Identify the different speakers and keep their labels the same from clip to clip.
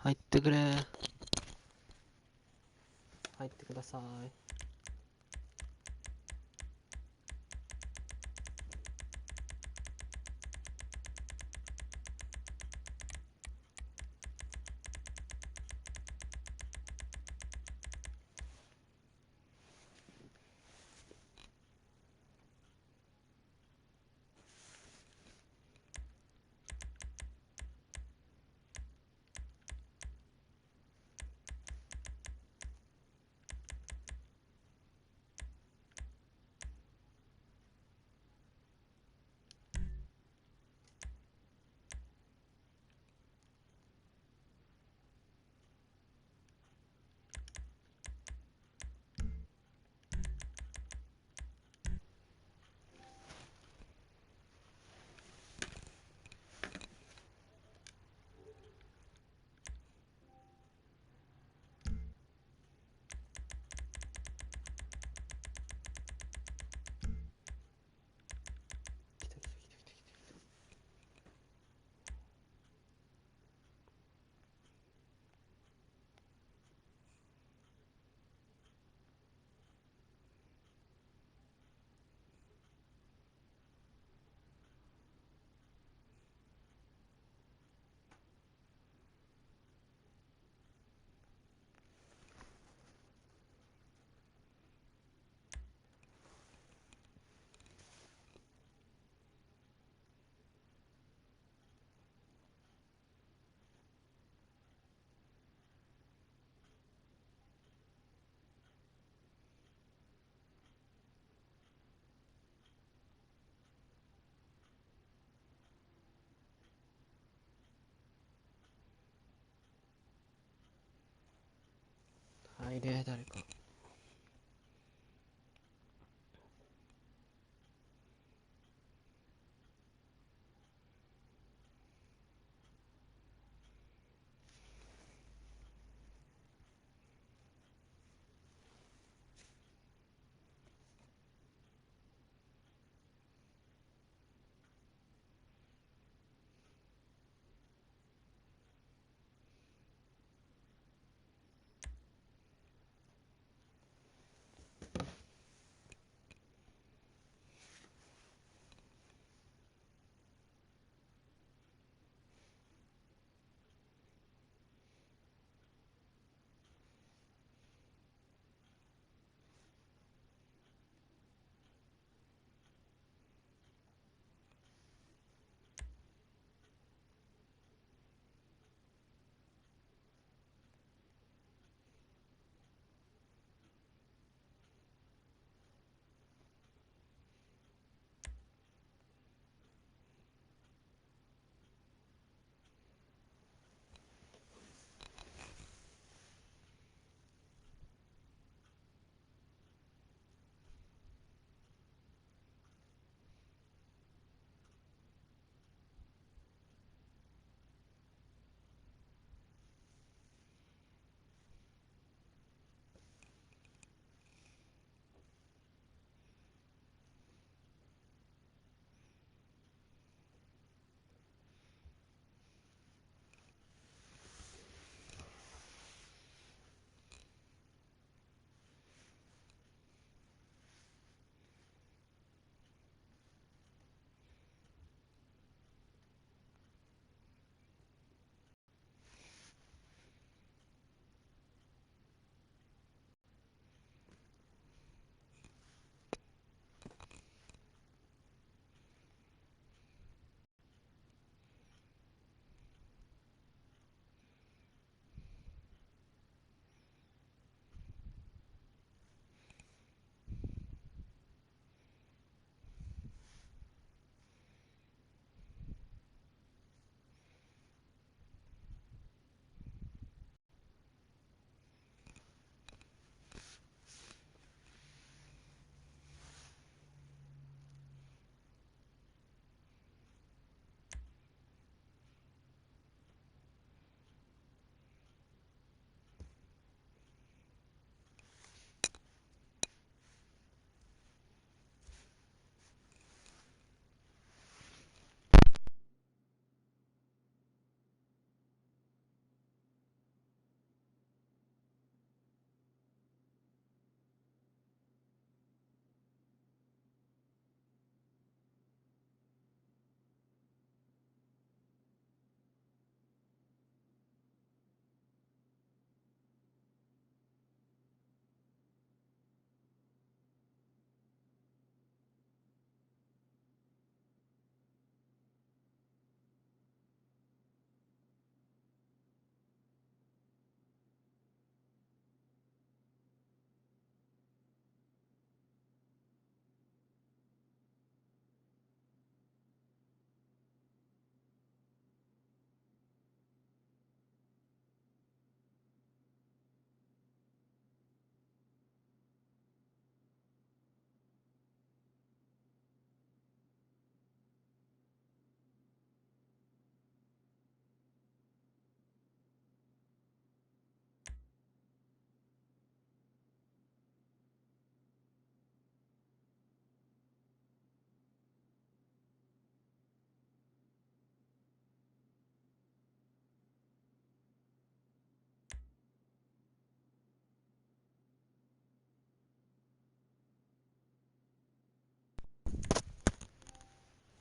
Speaker 1: 入ってくれ。入ってください。入れ、誰か。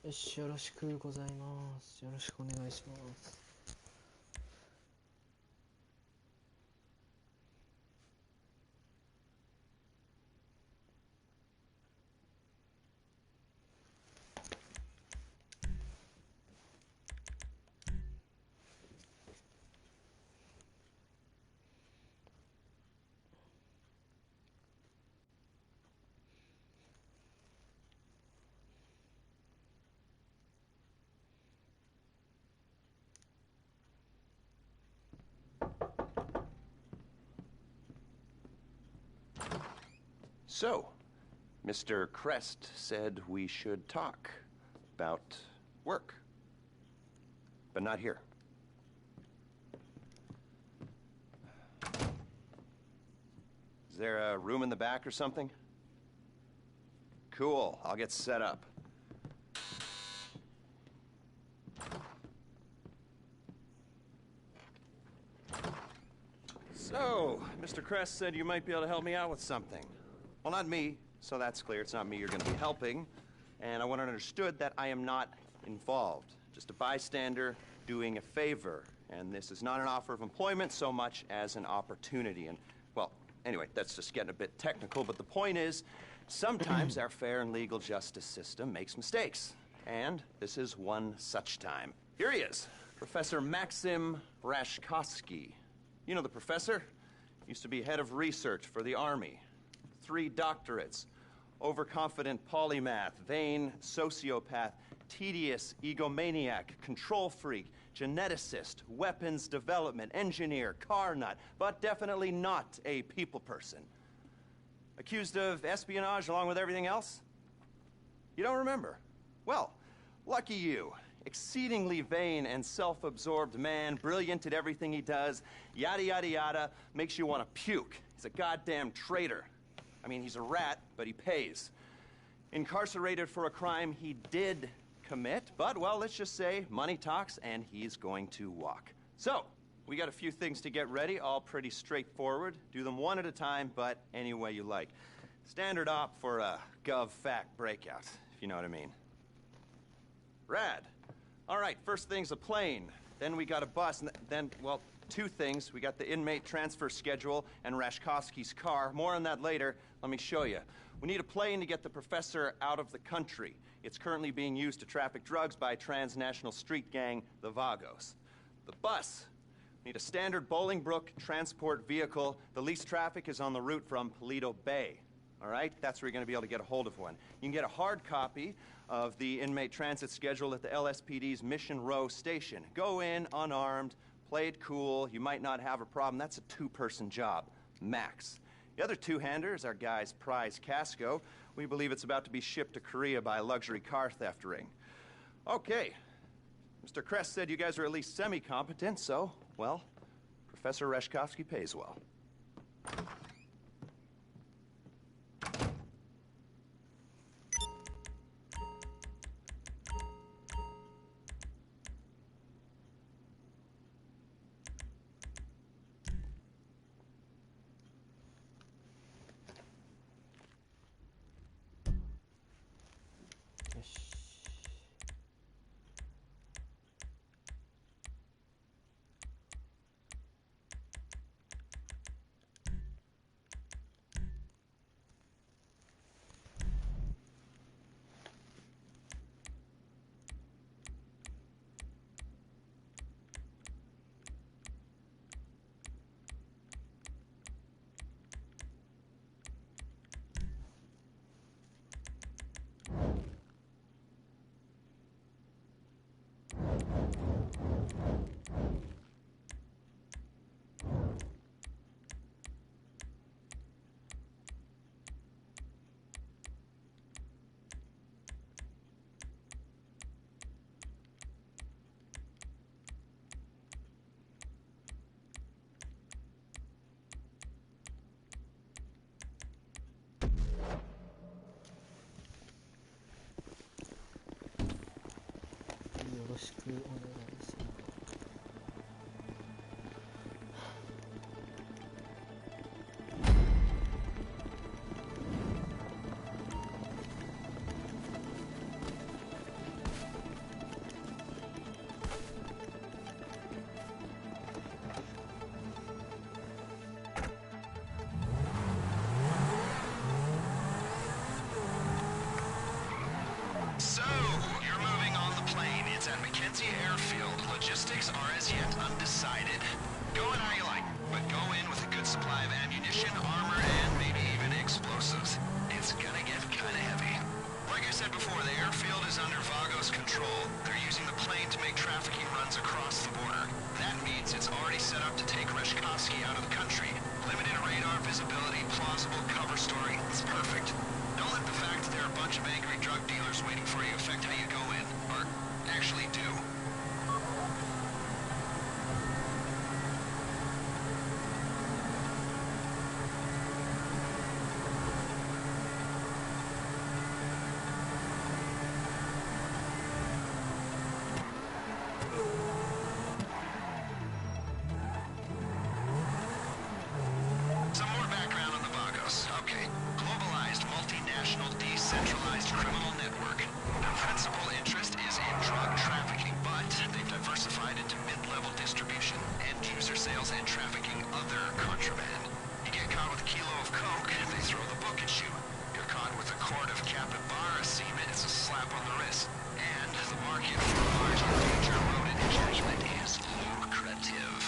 Speaker 1: よし、よろしくございます。よろしくお願いします。
Speaker 2: So, Mr. Crest said we should talk about work, but not here. Is there a room in the back or something? Cool, I'll get set up. So, Mr. Crest said you might be able to help me out with something. Well, not me, so that's clear. It's not me you're going to be helping. And I want it understood that I am not involved. Just a bystander doing a favor. And this is not an offer of employment so much as an opportunity. And, well, anyway, that's just getting a bit technical. But the point is, sometimes our fair and legal justice system makes mistakes. And this is one such time. Here he is, Professor Maxim Rashkovsky. You know the professor? Used to be head of research for the Army. 3 doctorates. Overconfident polymath, vain sociopath, tedious egomaniac, control freak, geneticist, weapons development, engineer, car nut, but definitely not a people person. Accused of espionage along with everything else? You don't remember? Well, lucky you. Exceedingly vain and self-absorbed man, brilliant at everything he does, yada yada yada, makes you want to puke. He's a goddamn traitor. I mean, he's a rat, but he pays. Incarcerated for a crime he did commit, but, well, let's just say money talks and he's going to walk. So, we got a few things to get ready, all pretty straightforward. Do them one at a time, but any way you like. Standard op for a gov-fact breakout, if you know what I mean. Rad. All right, first thing's a plane. Then we got a bus, and then, well, 2 things. We got the inmate transfer schedule and Rashkovsky's car. More on that later. Let me show you. We need a plane to get the professor out of the country. It's currently being used to traffic drugs by transnational street gang, the Vagos. The bus. We need a standard Bolingbrook transport vehicle. The least traffic is on the route from Paleto Bay. All right? That's where you're going to be able to get a hold of one. You can get a hard copy of the inmate transit schedule at the LSPD's Mission Row station. Go in unarmed, play it cool, you might not have a problem. That's a 2-person job, max. The other 2-hander is our guy's prize Casco. We believe it's about to be shipped to Korea by a luxury car theft ring. Okay, Mr. Crest said you guys are at least semi-competent, so, well, Professor Rashkovsky pays well.
Speaker 1: よろしくお願いします。
Speaker 2: So, you're moving on the plane. It's at McKenzie Airfield. Logistics are as yet undecided. Go in how you like, but go in with a good supply of ammunition, armor, and maybe even explosives. It's gonna get kinda heavy. Like I said before, the airfield is under Vago's control. They're using the plane to make trafficking runs across the border. That means it's already set up to take Reshkovsky out of the country. Limited radar visibility, plausible cover story. It's perfect. Don't let the fact that there are a bunch of angry drug dealers waiting for you affect how you go in, or actually do. Some more background on the Vagos. Okay. Globalized, multinational, decentralized criminal network. Their principal interest is in drug trafficking, but they've diversified into mid-level distribution, end-user sales, and trafficking other contraband. You get caught with a kilo of coke, they throw the book at you. You're caught with a quart of capybara semen, it's a slap on the wrist. And the market for large endangered rodent ejaculate is lucrative.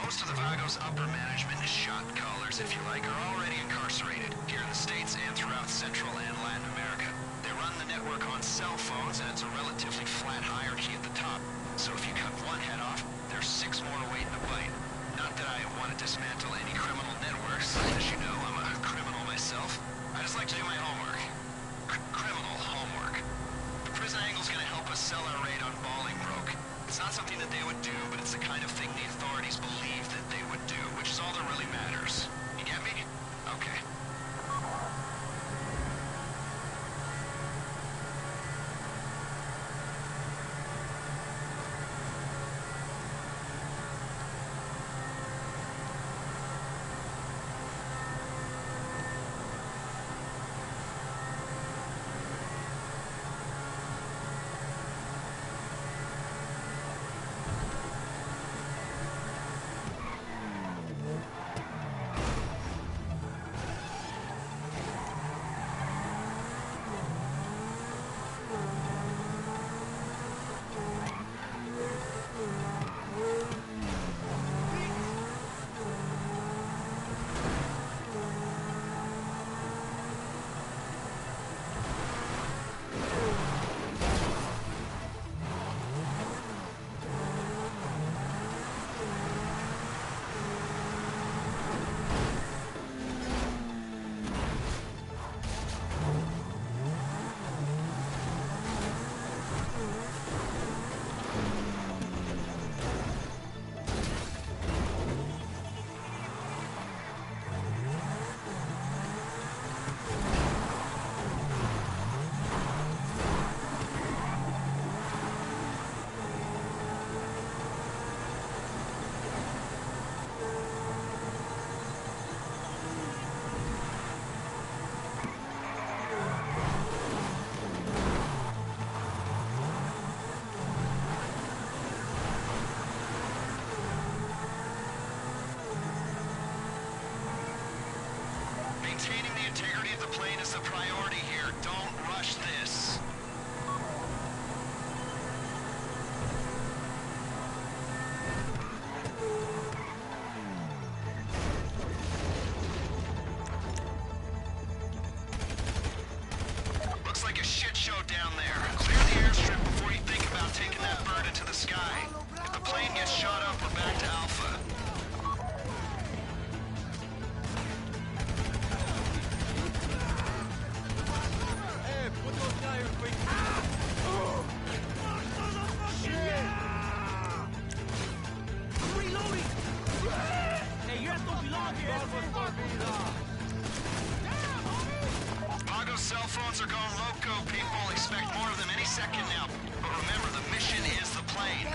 Speaker 2: Most of the Vagos' upper management is shot callers, if you like, are already incarcerated here in the States and throughout Central and Latin America. They run the network on cell phones, and it's a relatively flat hierarchy at the top. So if you cut one head off, there's 6 more waiting to bite. Not that I want to dismantle any criminal networks. As you know, I'm a criminal myself. I just like to do my homework. Criminal homework. The prison angle's gonna help us sell our raid on Bolingbroke. It's not something that they would do, but it's the kind of thing the authorities believe that they would do, which is all that really matters. You get me? Okay. Maintaining the integrity of the plane is the priority here. Don't rush this. Looks like a shit show down there. Clear the airstrip before you think about taking that bird into the sky. If the plane gets shot up, we're back to Alpha. Vago's cell phones are going loco, people. Expect more of them any second now. But remember, the mission is the plane.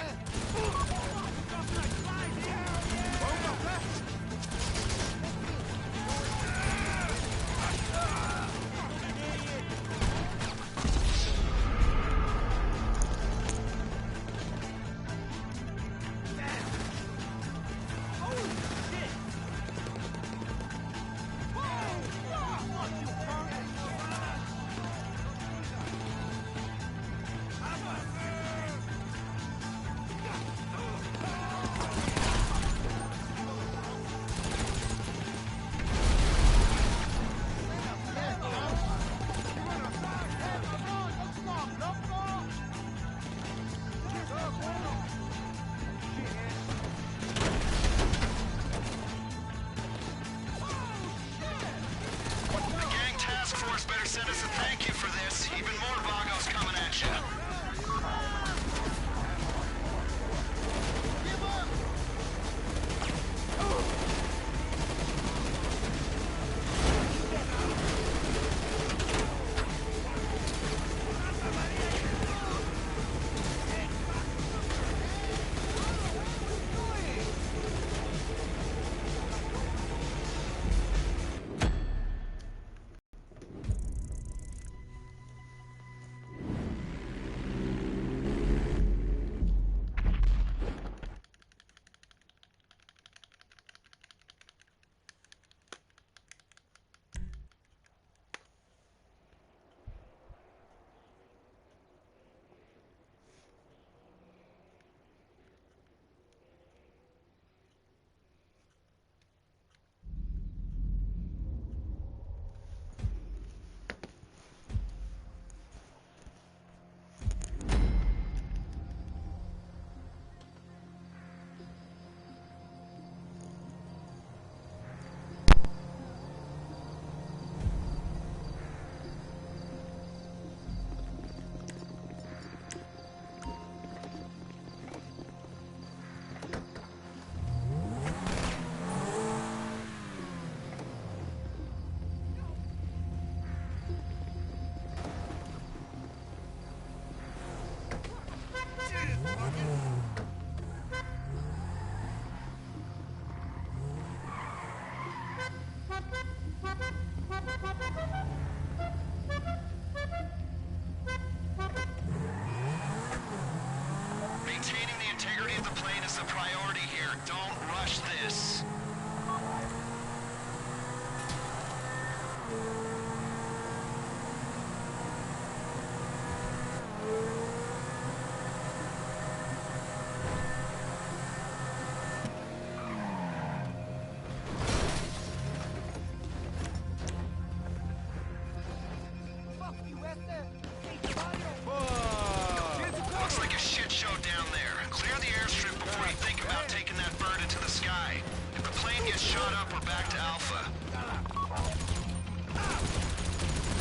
Speaker 2: Looks like a shit show down there. Clear the airstrip before you think about taking that bird into the sky. If the plane gets shot up, we're back to Alpha.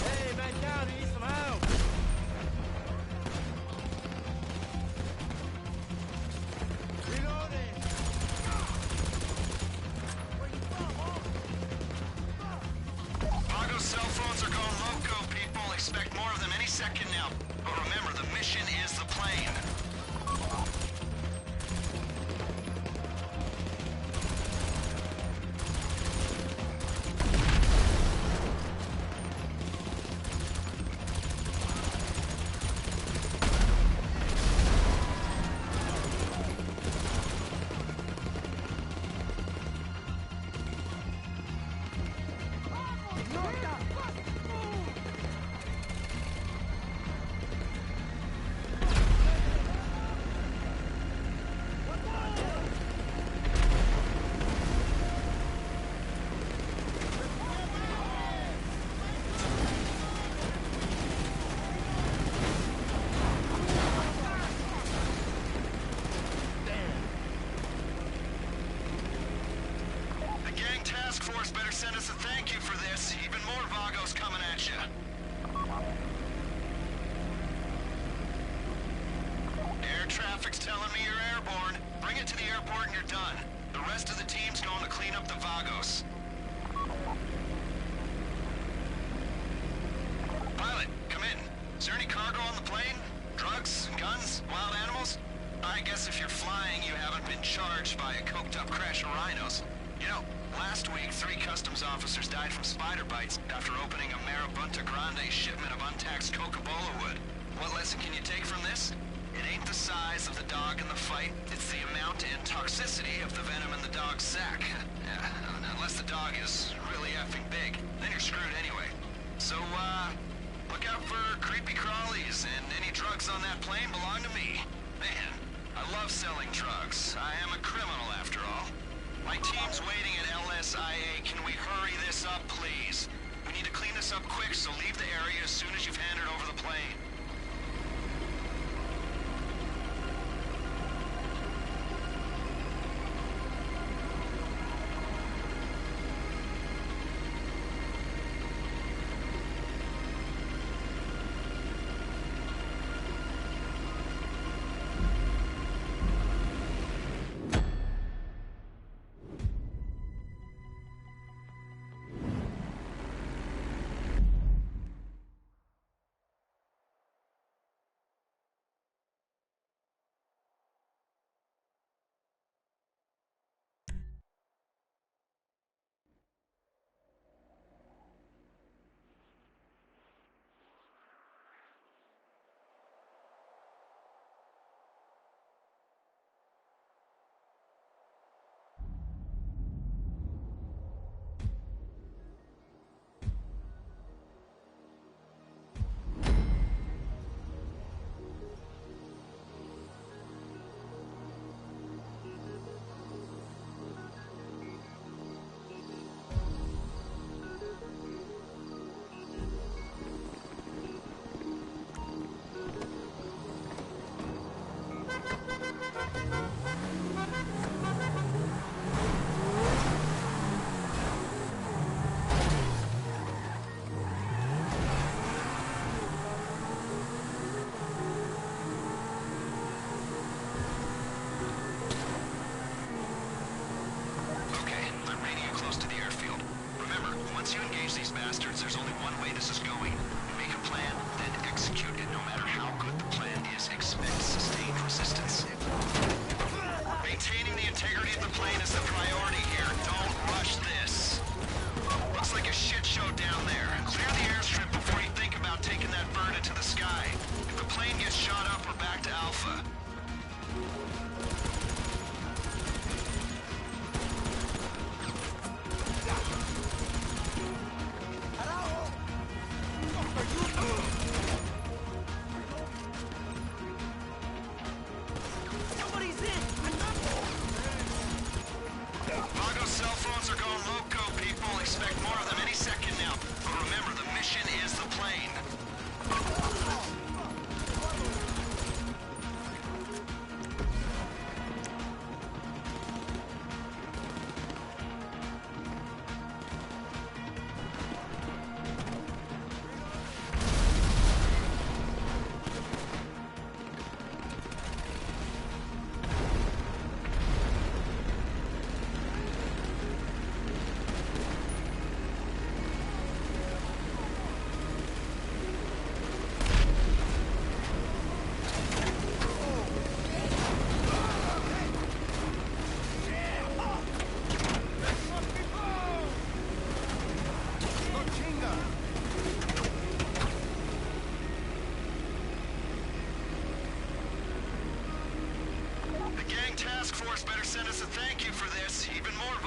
Speaker 3: Hey, man down, you need some help! Reloading!
Speaker 2: Vago's cell phones are going loco, people. Expect more of them any second now. But remember, the mission is the plane. Better send us a thank you for this. Even more Vagos coming at you. Air traffic's telling me you're airborne. Bring it to the airport and you're done. The rest of the team's going to clean up the Vagos. Pilot, come in. Is there any cargo on the plane? Drugs? Guns? Wild animals? I guess if you're flying, you haven't been charged by a coked-up crash of rhinos. You know, last week, 3 customs officers died from spider bites after opening a Marabunta Grande shipment of untaxed Coca-Cola wood. What lesson can you take from this? It ain't the size of the dog in the fight, it's the amount and toxicity of the venom in the dog's sack. Unless the dog is really effing big, then you're screwed anyway. So, look out for creepy crawlies, and any drugs on that plane belong to me. Man, I love selling drugs. I am a criminal after all. My team's waiting at LSIA. Can we hurry this up, please? We need to clean this up quick, so leave the area as soon as you've handed over the plane.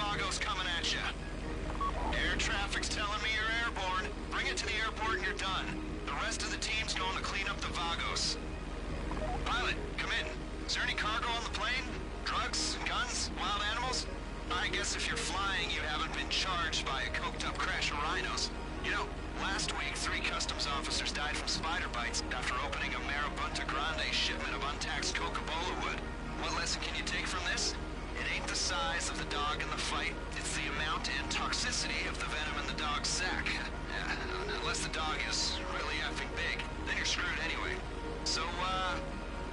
Speaker 2: Vagos coming at you. Air traffic's telling me you're airborne. Bring it to the airport and you're done. The rest of the team's going to clean up the Vagos. Pilot, come in. Is there any cargo on the plane? Drugs, guns, wild animals? I guess if you're flying, you haven't been charged by a coked-up crash of rhinos. You know, last week, 3 customs officers died from spider bites after opening a Marabunta Grande shipment of untaxed Coca-Cola wood. What lesson can you take from this? It ain't the size of the dog in the fight, it's the amount and toxicity of the venom in the dog's sack. Yeah, unless the dog is really effing big, then you're screwed anyway. So,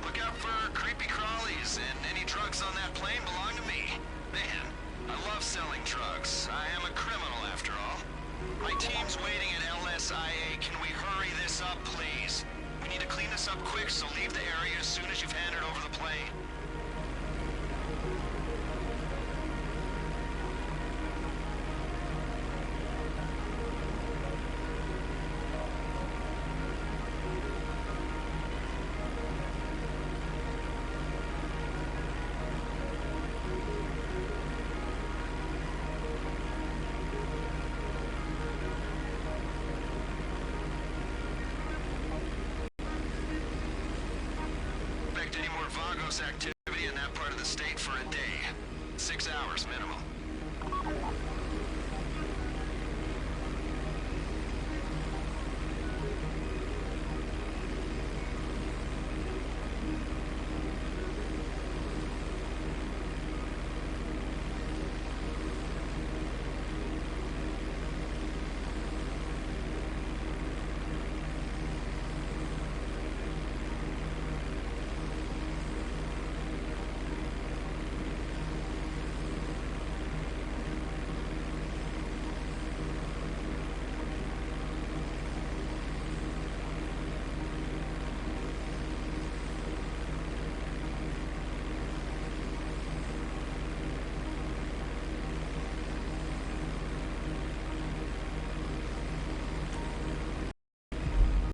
Speaker 2: look out for creepy crawlies, and any drugs on that plane belong to me. Man, I love selling drugs. I am a criminal, after all. My team's waiting at LSIA. Can we hurry this up, please? We need to clean this up quick, so leave the area as soon as you've handed over the plane. Any more Vagos activity in that part of the state for a day. 6 hours minimum.